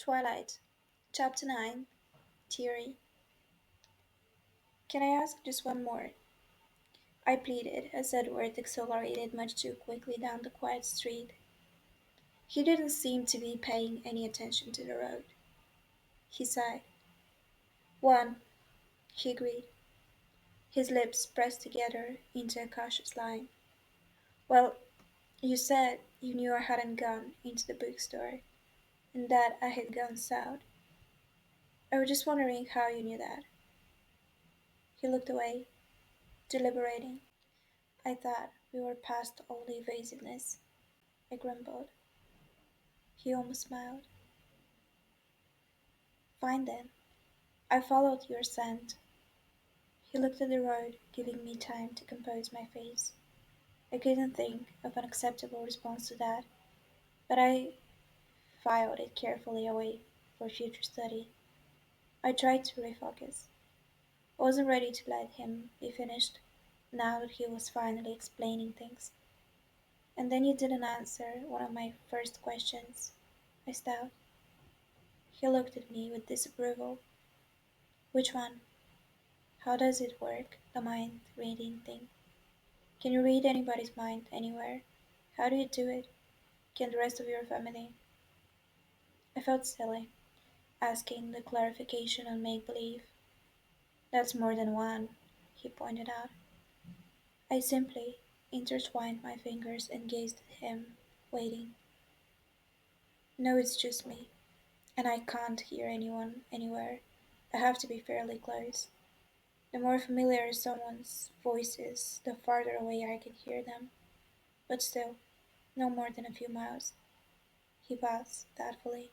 Twilight, Chapter 9, Theory. Can I ask just one more? I pleaded as Edward accelerated much too quickly down the quiet street. He didn't seem to be paying any attention to the road. He sighed. One, he agreed, his lips pressed together into a cautious line. Well, you said you knew I hadn't gone into the bookstore and that I had gone south. I was just wondering how you knew that. He looked away, deliberating. I thought we were past all the evasiveness, I grumbled. He almost smiled. Fine then. I followed your scent. He looked at the road, giving me time to compose my face. I couldn't think of an acceptable response to that, but I filed it carefully away for future study. I tried to refocus. I wasn't ready to let him be finished, now that he was finally explaining things. And then you didn't answer one of my first questions, I stout. He looked at me with disapproval. Which one? How does it work, the mind reading thing? Can you read anybody's mind anywhere? How do you do it? Can the rest of your family? I felt silly, asking the clarification on make believe. That's more than one, he pointed out. I simply intertwined my fingers and gazed at him, waiting. No, it's just me, and I can't hear anyone anywhere. I have to be fairly close. The more familiar someone's voice is, the farther away I can hear them. But still, no more than a few miles. He paused thoughtfully.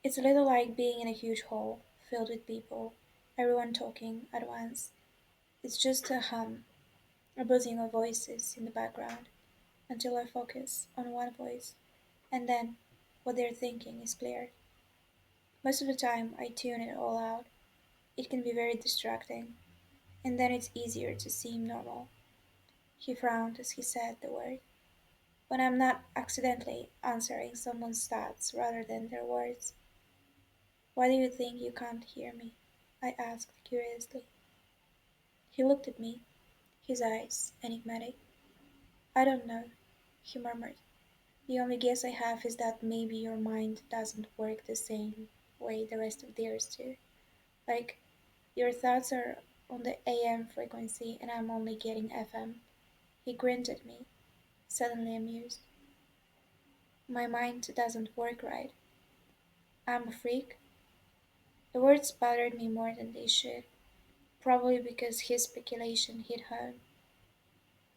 It's a little like being in a huge hall, filled with people, everyone talking at once. It's just a hum, a buzzing of voices in the background, until I focus on one voice, and then what they're thinking is clear. Most of the time, I tune it all out. It can be very distracting, and then it's easier to seem normal. He frowned as he said the word. When I'm not accidentally answering someone's thoughts rather than their words. Why do you think you can't hear me? I asked curiously. He looked at me, his eyes enigmatic. I don't know, he murmured. The only guess I have is that maybe your mind doesn't work the same way the rest of theirs do. Like, your thoughts are on the AM frequency and I'm only getting FM. He grinned at me, suddenly amused. My mind doesn't work right. I'm a freak. The words bothered me more than they should, probably because his speculation hit home.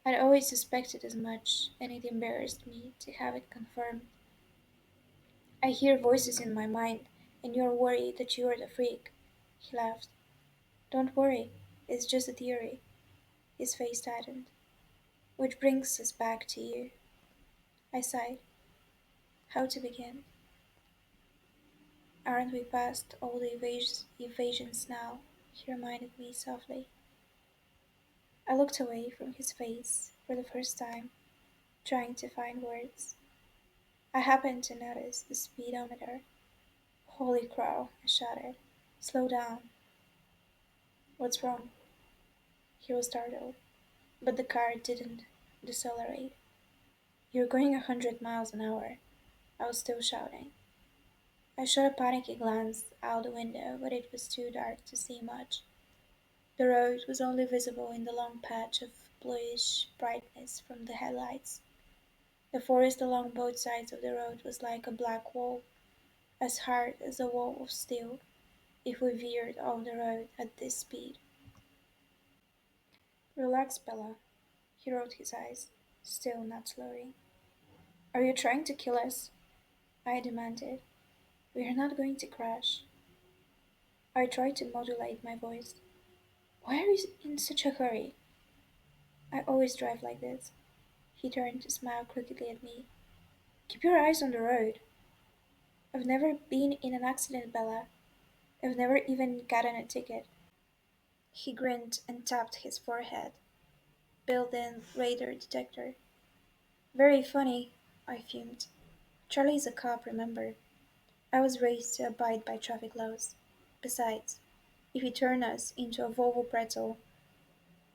I'd always suspected as much, and it embarrassed me to have it confirmed. I hear voices in my mind, and you're worried that you're the freak. He laughed. Don't worry, it's just a theory. His face tightened. Which brings us back to you. I sighed. How to begin? Aren't we past all the evasions now? He reminded me softly. I looked away from his face for the first time, trying to find words. I happened to notice the speedometer. Holy crow, I shouted. Slow down. What's wrong? He was startled, but the car didn't decelerate. You're going 100 miles an hour. I was still shouting. I shot a panicky glance out the window, but it was too dark to see much. The road was only visible in the long patch of bluish brightness from the headlights. The forest along both sides of the road was like a black wall, as hard as a wall of steel if we veered off the road at this speed. Relax, Bella. He rolled his eyes, still not slowing. Are you trying to kill us? I demanded. We are not going to crash. I tried to modulate my voice. Why are you in such a hurry? I always drive like this. He turned to smile crookedly at me. Keep your eyes on the road. I've never been in an accident, Bella. I've never even gotten a ticket. He grinned and tapped his forehead. Built-in radar detector. Very funny, I fumed. Charlie's a cop, remember? I was raised to abide by traffic laws. Besides, if you turn us into a Volvo pretzel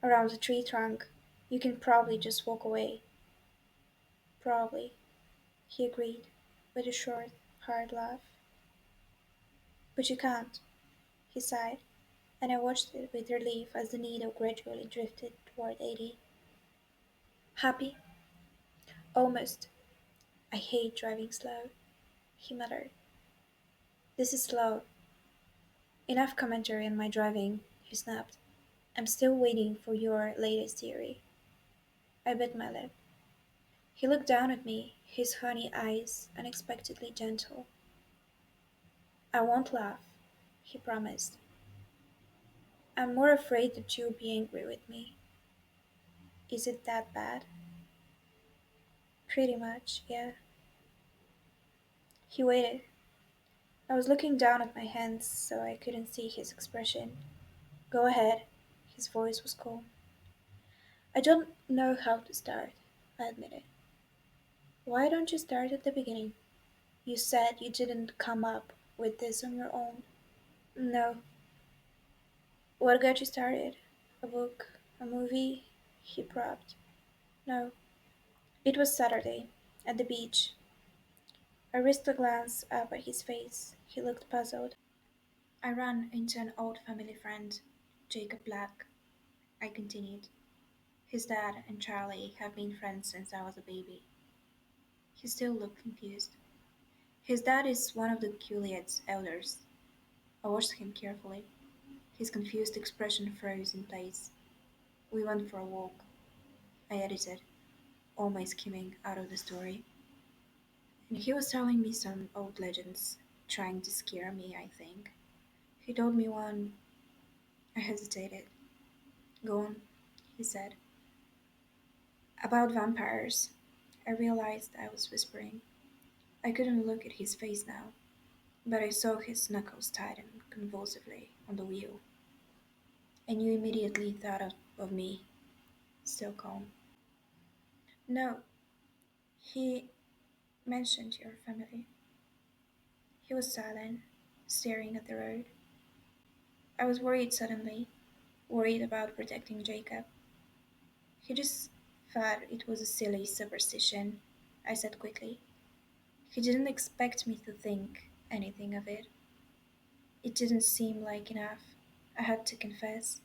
around a tree trunk, you can probably just walk away. Probably, he agreed, with a short, hard laugh. But you can't, he sighed, and I watched it with relief as the needle gradually drifted toward 80. Happy? Almost. I hate driving slow, he muttered. This is slow. Enough commentary on my driving, he snapped. I'm still waiting for your latest theory. I bit my lip. He looked down at me, his honey eyes unexpectedly gentle. I won't laugh, he promised. I'm more afraid that you'll be angry with me. Is it that bad? Pretty much, yeah. He waited. I was looking down at my hands so I couldn't see his expression. Go ahead. His voice was calm. I don't know how to start, I admitted. Why don't you start at the beginning? You said you didn't come up with this on your own. No. What got you started? A book? A movie? He probed. No. It was Saturday, at the beach. I risked a glance up at his face. He looked puzzled. I ran into an old family friend, Jacob Black. I continued. His dad and Charlie have been friends since I was a baby. He still looked confused. His dad is one of the Gilead's elders. I watched him carefully. His confused expression froze in place. We went for a walk. I edited, almost skimming out of the story. And he was telling me some old legends, trying to scare me, I think. He told me one. I hesitated. Go on, he said. About vampires. I realized I was whispering. I couldn't look at his face now, but I saw his knuckles tighten convulsively on the wheel. And you immediately thought of me, still calm. No, he mentioned your family. He was silent, staring at the road. I was worried suddenly, worried about protecting Jacob. He just thought it was a silly superstition, I said quickly. He didn't expect me to think anything of it. It didn't seem like enough. I had to confess.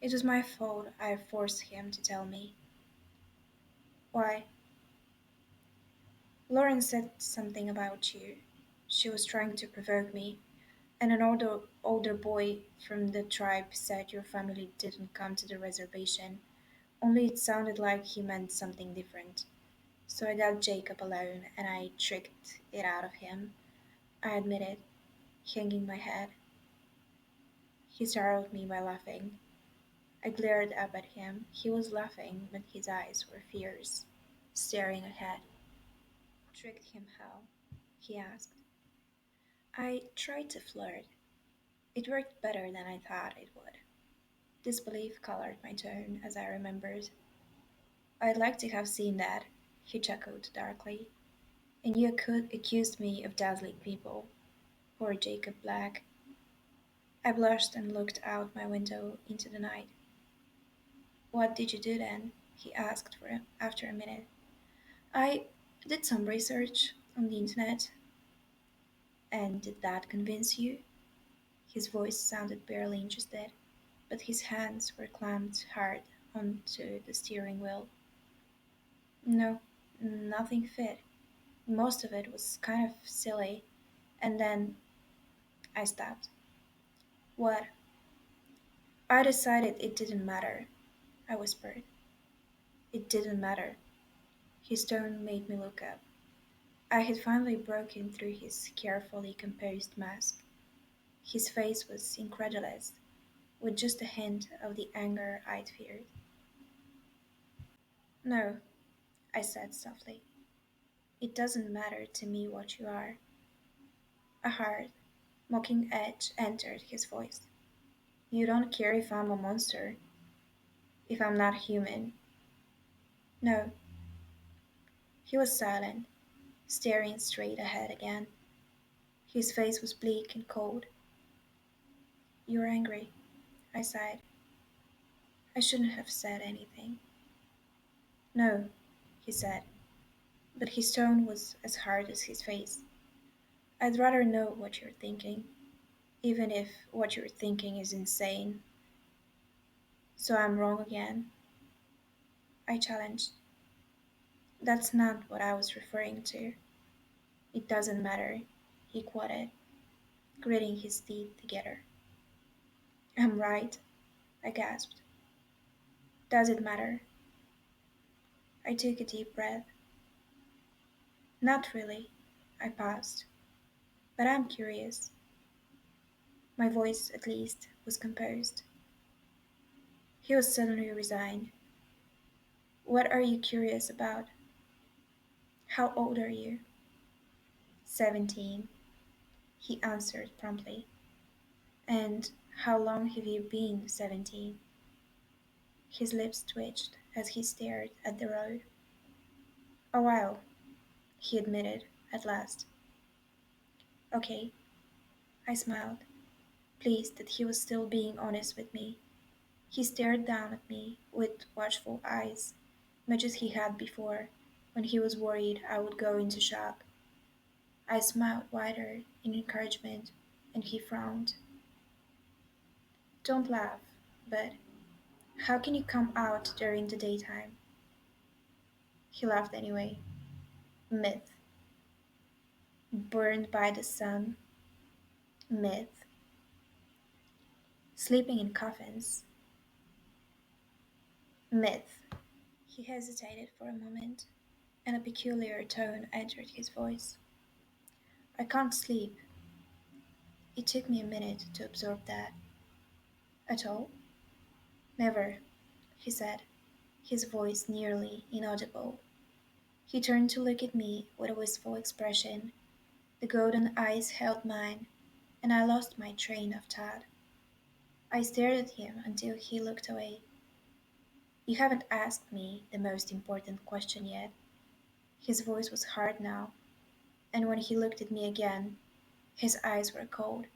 It was my fault I forced him to tell me. Why? Lauren said something about you. She was trying to provoke me, and an older boy from the tribe said your family didn't come to the reservation, only it sounded like he meant something different. So I got Jacob alone and I tricked it out of him. I admitted, hanging my head. He startled me by laughing. I glared up at him. He was laughing, but his eyes were fierce, staring ahead. Tricked him how? He asked. I tried to flirt. It worked better than I thought it would. Disbelief colored my tone as I remembered. I'd like to have seen that, he chuckled darkly. And you could accuse me of dazzling people. Poor Jacob Black. I blushed and looked out my window into the night. What did you do then? He asked after a minute. I did some research on the internet. And did that convince you? His voice sounded barely interested, but his hands were clamped hard onto the steering wheel. No, nothing fit. Most of it was kind of silly. And then I stopped. What? I decided it didn't matter, I whispered. It didn't matter. His tone made me look up. I had finally broken through his carefully composed mask. His face was incredulous, with just a hint of the anger I'd feared. No, I said softly. It doesn't matter to me what you are. A hard, mocking edge entered his voice. You don't care if I'm a monster, if I'm not human. No. He was silent, staring straight ahead again. His face was bleak and cold. "You're angry," I sighed. I shouldn't have said anything. "No," he said, but his tone was as hard as his face. "I'd rather know what you're thinking, even if what you're thinking is insane." "So I'm wrong again?" I challenged. "That's not what I was referring to." "It doesn't matter," he quoted, gritting his teeth together. "I'm right," I gasped. "Does it matter?" I took a deep breath. "Not really," I paused, "but I'm curious." My voice, at least, was composed. He was suddenly resigned. "What are you curious about?" "How old are you?" 17, he answered promptly. "And how long have you been 17?" His lips twitched as he stared at the road. "A while," he admitted at last. "Okay," I smiled, pleased that he was still being honest with me. He stared down at me with watchful eyes, much as he had before, when he was worried I would go into shock. I smiled wider in encouragement, and he frowned. "Don't laugh, but how can you come out during the daytime?" He laughed anyway. "Myth. Burned by the sun. Myth. Sleeping in coffins. Myth." He hesitated for a moment, and a peculiar tone entered his voice. "I can't sleep." It took me a minute to absorb that. "At all?" "Never," he said, his voice nearly inaudible. He turned to look at me with a wistful expression. The golden eyes held mine, and I lost my train of thought. I stared at him until he looked away. "You haven't asked me the most important question yet." His voice was hard now, and when he looked at me again, his eyes were cold.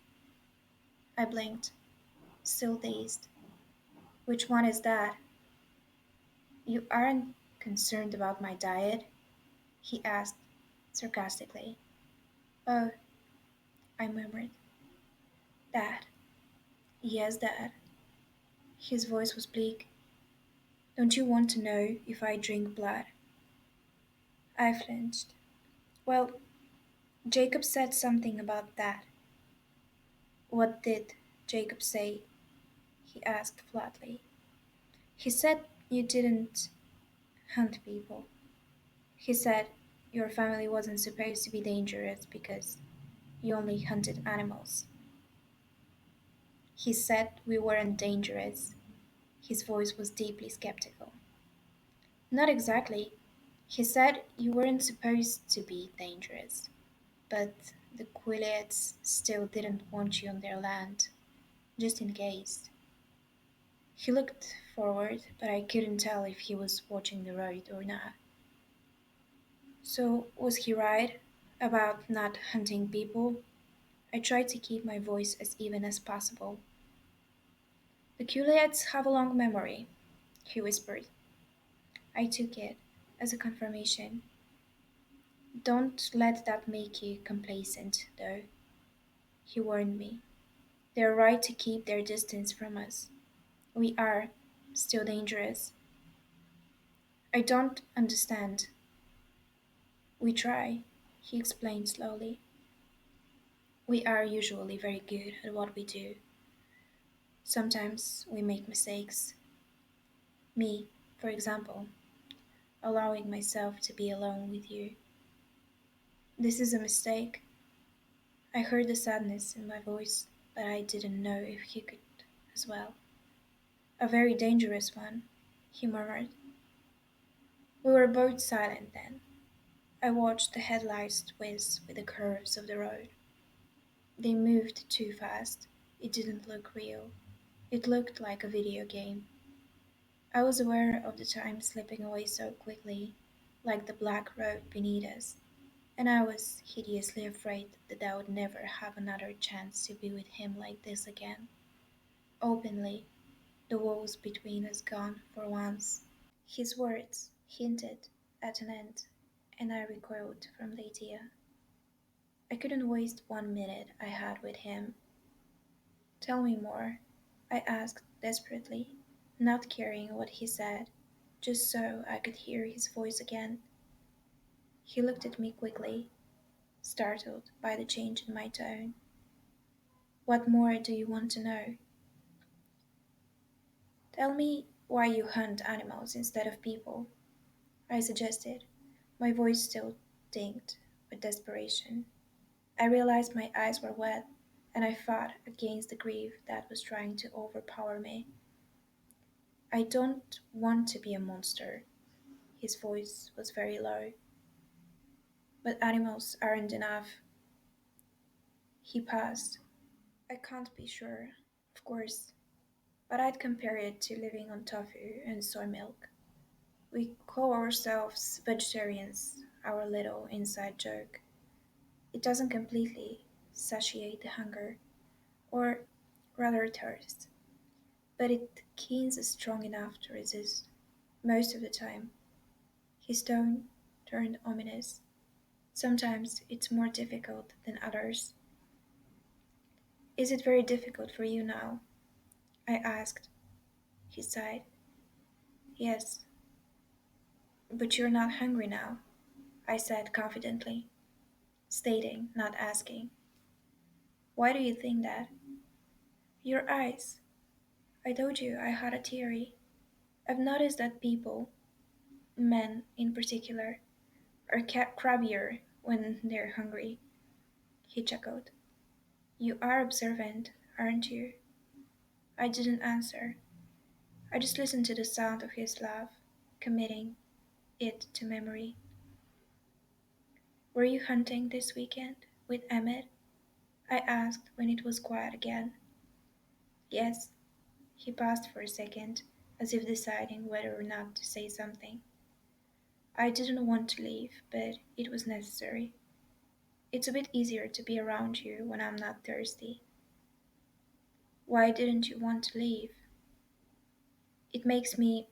I blinked, still dazed. "Which one is that?" "You aren't concerned about my diet?" he asked sarcastically. "Oh," I murmured. "That. Yes, that." His voice was bleak. "Don't you want to know if I drink blood?" I flinched. "Well, Jacob said something about that." "What did Jacob say?" he asked flatly. "He said you didn't hunt people. He said your family wasn't supposed to be dangerous because you only hunted animals." "He said we weren't dangerous." His voice was deeply skeptical. "Not exactly. He said you weren't supposed to be dangerous, but the Quileads still didn't want you on their land, just in case." He looked forward, but I couldn't tell if he was watching the road or not. "So was he right about not hunting people?" I tried to keep my voice as even as possible. "The Culeads have a long memory," he whispered. I took it as a confirmation. "Don't let that make you complacent, though," he warned me. "They're right to keep their distance from us. We are still dangerous." "I don't understand." "We try," he explained slowly. "We are usually very good at what we do. Sometimes we make mistakes. Me, for example, allowing myself to be alone with you. This is a mistake." I heard the sadness in my voice, but I didn't know if he could as well. "A very dangerous one," he murmured. We were both silent then. I watched the headlights whiz with the curves of the road. They moved too fast. It didn't look real. It looked like a video game. I was aware of the time slipping away so quickly, like the black road beneath us, and I was hideously afraid that I would never have another chance to be with him like this again. Openly, the walls between us gone for once. His words hinted at an end, and I recoiled from the idea. I couldn't waste 1 minute I had with him. Tell me more, I asked desperately, not caring what he said, just so I could hear his voice again. He looked at me quickly, startled by the change in my tone. What more do you want to know? Tell me why you hunt animals instead of people, I suggested, my voice still tinged with desperation. I realized my eyes were wet, and I fought against the grief that was trying to overpower me. I don't want to be a monster. His voice was very low. But animals aren't enough. He paused. I can't be sure, of course, but I'd compare it to living on tofu and soy milk. We call ourselves vegetarians, our little inside joke. It doesn't completely satiate the hunger, or rather thirst, but it keens us strong enough to resist, most of the time. His tone turned ominous. Sometimes it's more difficult than others. Is it very difficult for you now? I asked. He sighed. Yes, but you're not hungry now, I said confidently, stating, not asking. Why do you think that? Your eyes. I told you I had a theory. I've noticed that people, men in particular, are crabbier when they're hungry. He chuckled. You are observant, aren't you? I didn't answer. I just listened to the sound of his laugh, committing it to memory. Were you hunting this weekend with Emmett? I asked when it was quiet again. Yes. He paused for a second, as if deciding whether or not to say something. I didn't want to leave, but it was necessary. It's a bit easier to be around you when I'm not thirsty. Why didn't you want to leave? It makes me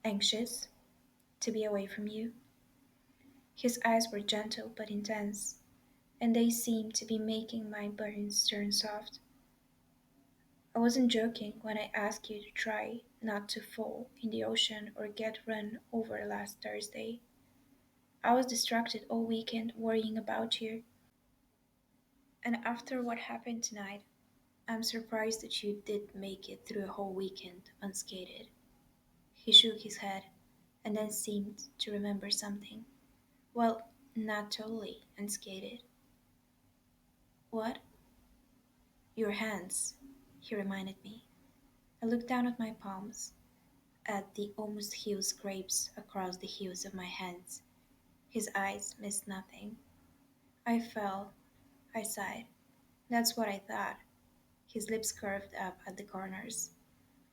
anxious to be away from you. His eyes were gentle but intense, and they seemed to be making my bones turn soft. I wasn't joking when I asked you to try not to fall in the ocean or get run over last Thursday. I was distracted all weekend worrying about you, and after what happened tonight, I'm surprised that you did make it through a whole weekend unscathed. He shook his head and then seemed to remember something. Well, not totally unscathed. What? Your hands, he reminded me. I looked down at my palms, at the almost heel scrapes across the heels of my hands. His eyes missed nothing. I fell, I sighed. That's what I thought. His lips curved up at the corners.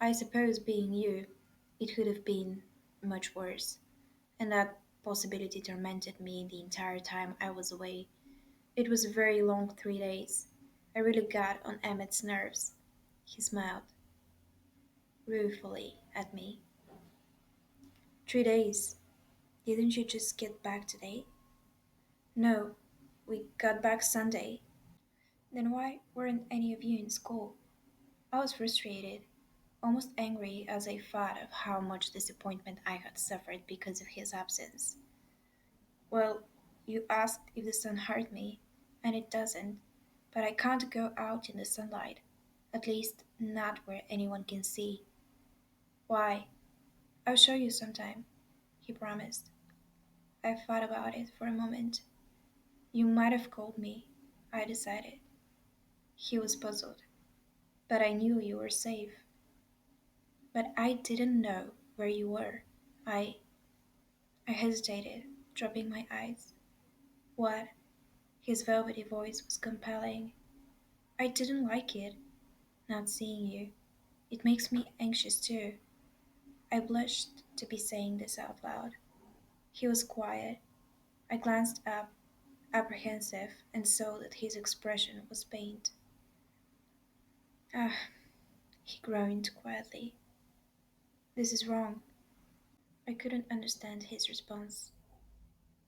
I suppose being you, it could have been much worse, and that possibility tormented me the entire time I was away. It was a very long 3 days. I really got on Emmett's nerves. He smiled ruefully at me. 3 days? Didn't you just get back today? No, we got back Sunday. Then why weren't any of you in school? I was frustrated, almost angry as I thought of how much disappointment I had suffered because of his absence. Well, you asked if the sun hurt me, and it doesn't, but I can't go out in the sunlight, at least not where anyone can see. Why? I'll show you sometime, he promised. I thought about it for a moment. You might have called me, I decided. He was puzzled. But I knew you were safe. But I didn't know where you were. I hesitated, dropping my eyes. What? His velvety voice was compelling. I didn't like it, not seeing you. It makes me anxious too. I blushed to be saying this out loud. He was quiet. I glanced up apprehensive, and saw that his expression was pained. Ah, he groaned quietly. This is wrong. I couldn't understand his response.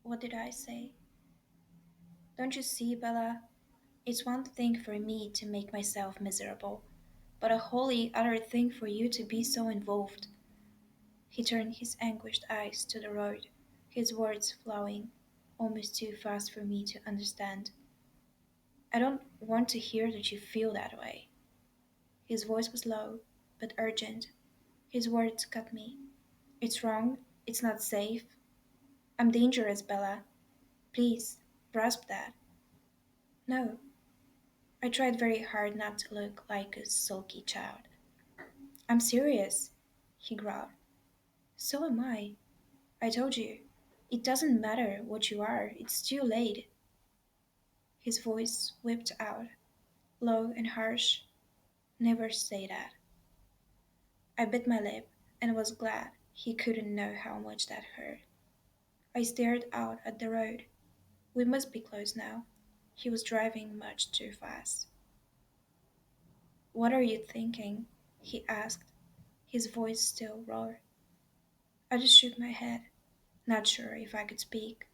What did I say? Don't you see, Bella? It's one thing for me to make myself miserable, but a wholly other thing for you to be so involved. He turned his anguished eyes to the road, his words flowing almost too fast for me to understand. I don't want to hear that you feel that way. His voice was low, but urgent. His words cut me. It's wrong. It's not safe. I'm dangerous, Bella. Please, grasp that. No. I tried very hard not to look like a sulky child. I'm serious, he growled. So am I. I told you. It doesn't matter what you are, it's too late. His voice whipped out, low and harsh. Never say that. I bit my lip and was glad he couldn't know how much that hurt. I stared out at the road. We must be close now. He was driving much too fast. What are you thinking? He asked, his voice still raw. I just shook my head, not sure if I could speak.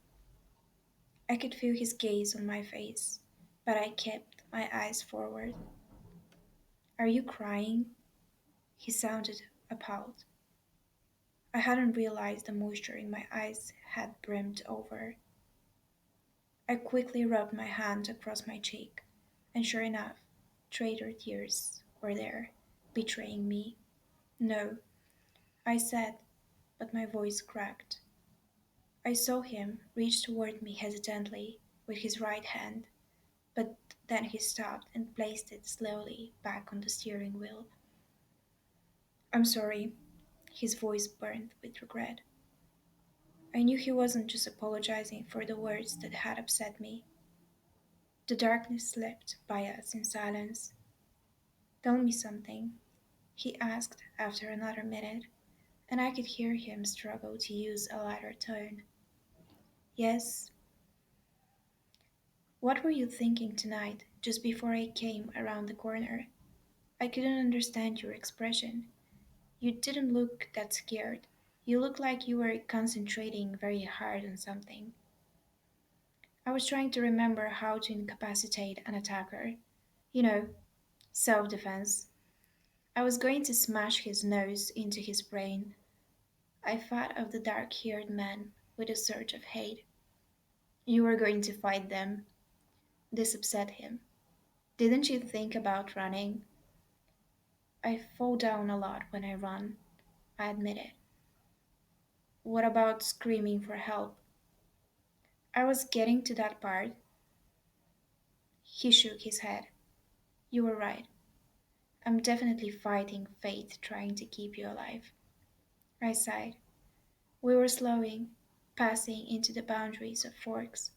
I could feel his gaze on my face, but I kept my eyes forward. Are you crying? He sounded appalled. I hadn't realized the moisture in my eyes had brimmed over. I quickly rubbed my hand across my cheek, and sure enough, traitor tears were there, betraying me. No, I said, but my voice cracked. I saw him reach toward me hesitantly with his right hand, but then he stopped and placed it slowly back on the steering wheel. I'm sorry. His voice burned with regret. I knew he wasn't just apologizing for the words that had upset me. The darkness slipped by us in silence. Tell me something, he asked after another minute, and I could hear him struggle to use a lighter tone. Yes, what were you thinking tonight, just before I came around the corner? I couldn't understand your expression. You didn't look that scared. You looked like you were concentrating very hard on something. I was trying to remember how to incapacitate an attacker. You know, self defense. I was going to smash his nose into his brain. I thought of the dark haired man with a surge of hate. You were going to fight them. This upset him. Didn't you think about running? I fall down a lot when I run, I admitted. What about screaming for help? I was getting to that part. He shook his head. You were right. I'm definitely fighting fate trying to keep you alive. I sighed. We were slowing, passing into the boundaries of Forks.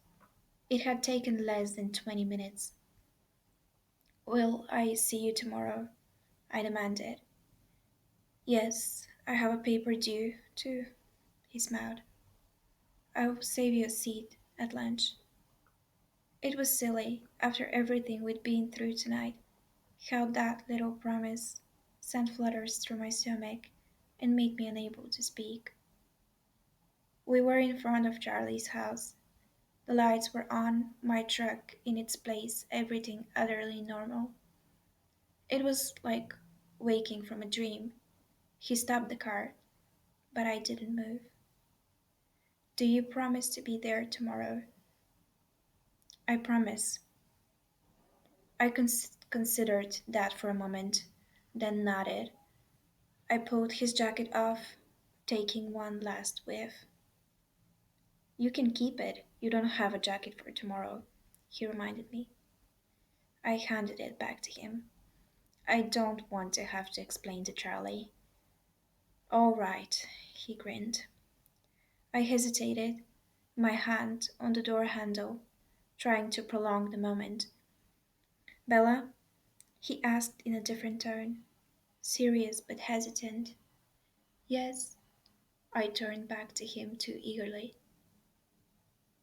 It had taken less than 20 minutes. Will I see you tomorrow? I demanded. Yes, I have a paper due, too, he smiled. I'll save you a seat at lunch. It was silly, after everything we'd been through tonight, how that little promise sent flutters through my stomach and made me unable to speak. We were in front of Charlie's house. The lights were on, my truck in its place, everything utterly normal. It was like waking from a dream. He stopped the car, but I didn't move. Do you promise to be there tomorrow? I promise. I considered that for a moment, then nodded. I pulled his jacket off, taking one last whiff. You can keep it. You don't have a jacket for tomorrow, he reminded me. I handed it back to him. I don't want to have to explain to Charlie. All right, he grinned. I hesitated, my hand on the door handle, trying to prolong the moment. Bella? He asked in a different tone, serious but hesitant. Yes, I turned back to him too eagerly.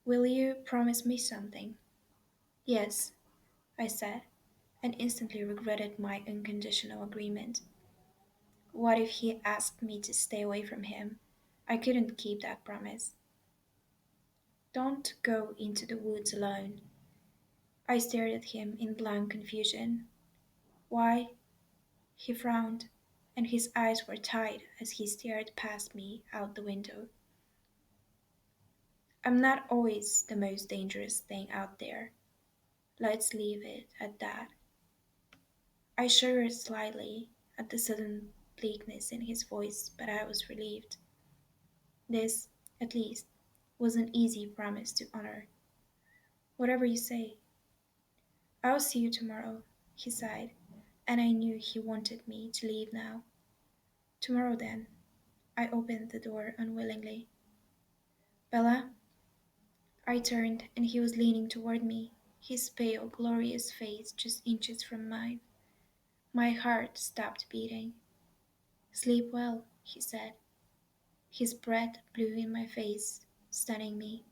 Will you promise me something? Yes, I said, and instantly regretted my unconditional agreement. What if he asked me to stay away from him? I couldn't keep that promise. Don't go into the woods alone. I stared at him in blank confusion. Why? He frowned, and his eyes were tight as he stared past me out the window. I'm not always the most dangerous thing out there. Let's leave it at that. I shivered slightly at the sudden bleakness in his voice, but I was relieved. This, at least, was an easy promise to honor. Whatever you say. I'll see you tomorrow, he sighed, and I knew he wanted me to leave now. Tomorrow then. I opened the door unwillingly. Bella? I turned, and he was leaning toward me, his pale, glorious face just inches from mine. My heart stopped beating. Sleep well, he said. His breath blew in my face, stunning me.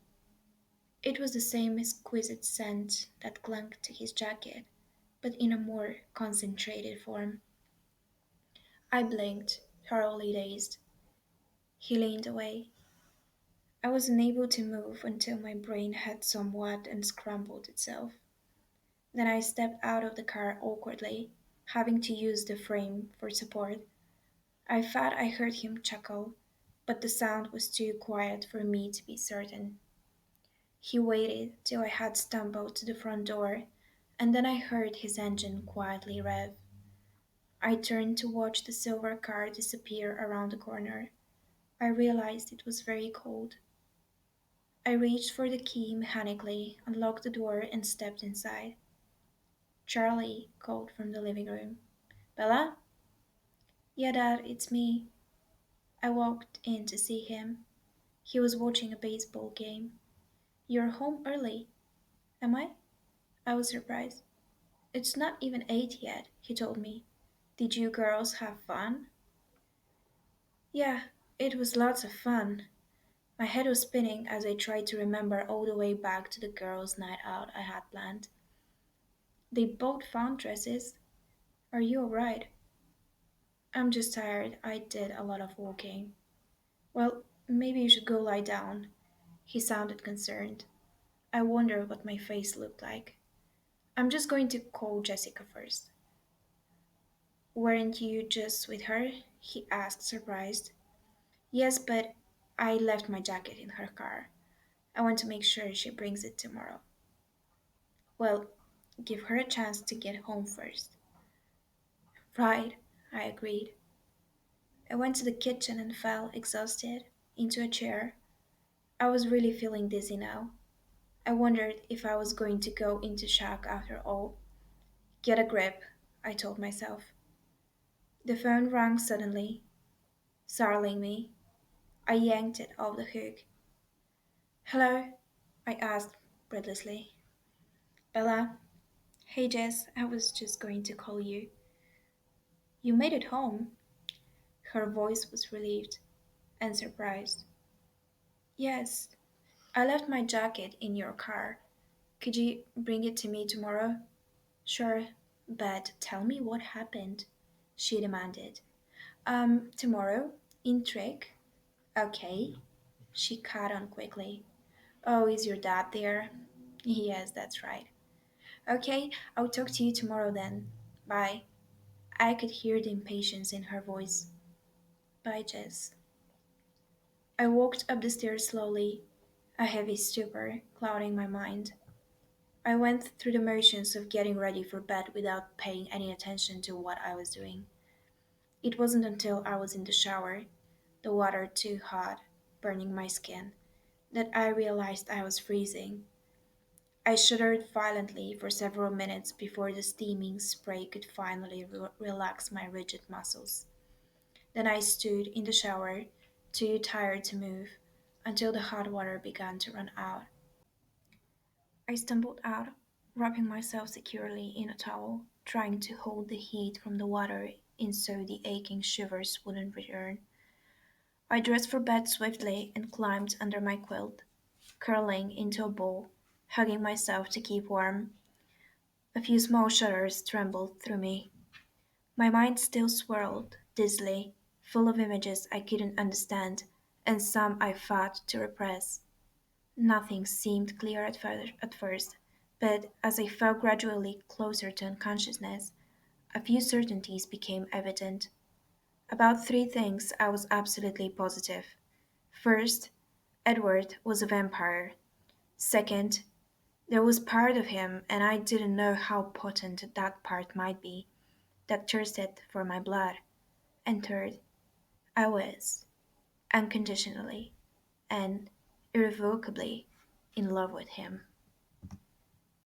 It was the same exquisite scent that clung to his jacket, but in a more concentrated form. I blinked, thoroughly dazed. He leaned away. I was unable to move until my brain had somewhat unscrambled itself. Then I stepped out of the car awkwardly, having to use the frame for support. I thought I heard him chuckle, but the sound was too quiet for me to be certain. He waited till I had stumbled to the front door, and then I heard his engine quietly rev. I turned to watch the silver car disappear around the corner. I realized it was very cold. I reached for the key mechanically, unlocked the door, and stepped inside. Charlie called from the living room. Bella? Yeah, Dad, it's me. I walked in to see him. He was watching a baseball game. You're home early. Am I? I was surprised. It's not even 8 yet, he told me. Did you girls have fun? Yeah, it was lots of fun. My head was spinning as I tried to remember all the way back to the girls' night out I had planned. They both found dresses. Are you alright? I'm just tired. I did a lot of walking. Well, maybe you should go lie down. He sounded concerned. I wonder what my face looked like. I'm just going to call Jessica first. Weren't you just with her? He asked, surprised. Yes, but I left my jacket in her car. I want to make sure she brings it tomorrow. Well, give her a chance to get home first. Right, I agreed. I went to the kitchen and fell, exhausted, into a chair. I was really feeling dizzy now. I wondered if I was going to go into shock after all. Get a grip, I told myself. The phone rang suddenly, startling me. I yanked it off the hook. Hello? I asked breathlessly. Bella? Hey Jess, I was just going to call you. You made it home? Her voice was relieved and surprised. Yes, I left my jacket in your car. Could you bring it to me tomorrow? Sure, but tell me what happened, she demanded. Tomorrow? In Trick? Okay. She cut on quickly. Oh, is your dad there? Yes, that's right. Okay, I'll talk to you tomorrow then. Bye. I could hear the impatience in her voice. Bye, Jess. I walked up the stairs slowly, a heavy stupor clouding my mind. I went through the motions of getting ready for bed without paying any attention to what I was doing. It wasn't until I was in the shower, the water too hot, burning my skin, that I realized I was freezing. I shuddered violently for several minutes before the steaming spray could finally relax my rigid muscles. Then I stood in the shower, too tired to move, until the hot water began to run out. I stumbled out, wrapping myself securely in a towel, trying to hold the heat from the water in so the aching shivers wouldn't return. I dressed for bed swiftly and climbed under my quilt. curling into a ball, hugging myself to keep warm. A few small shudders trembled through me. My mind still swirled, dizzily, full of images I couldn't understand, and some I fought to repress. Nothing seemed clear at first, but as I felt gradually closer to unconsciousness, a few certainties became evident. About three things I was absolutely positive. First, Edward was a vampire. Second, there was part of him, and I didn't know how potent that part might be, that thirsted for my blood. And third, I was, unconditionally and irrevocably, in love with him.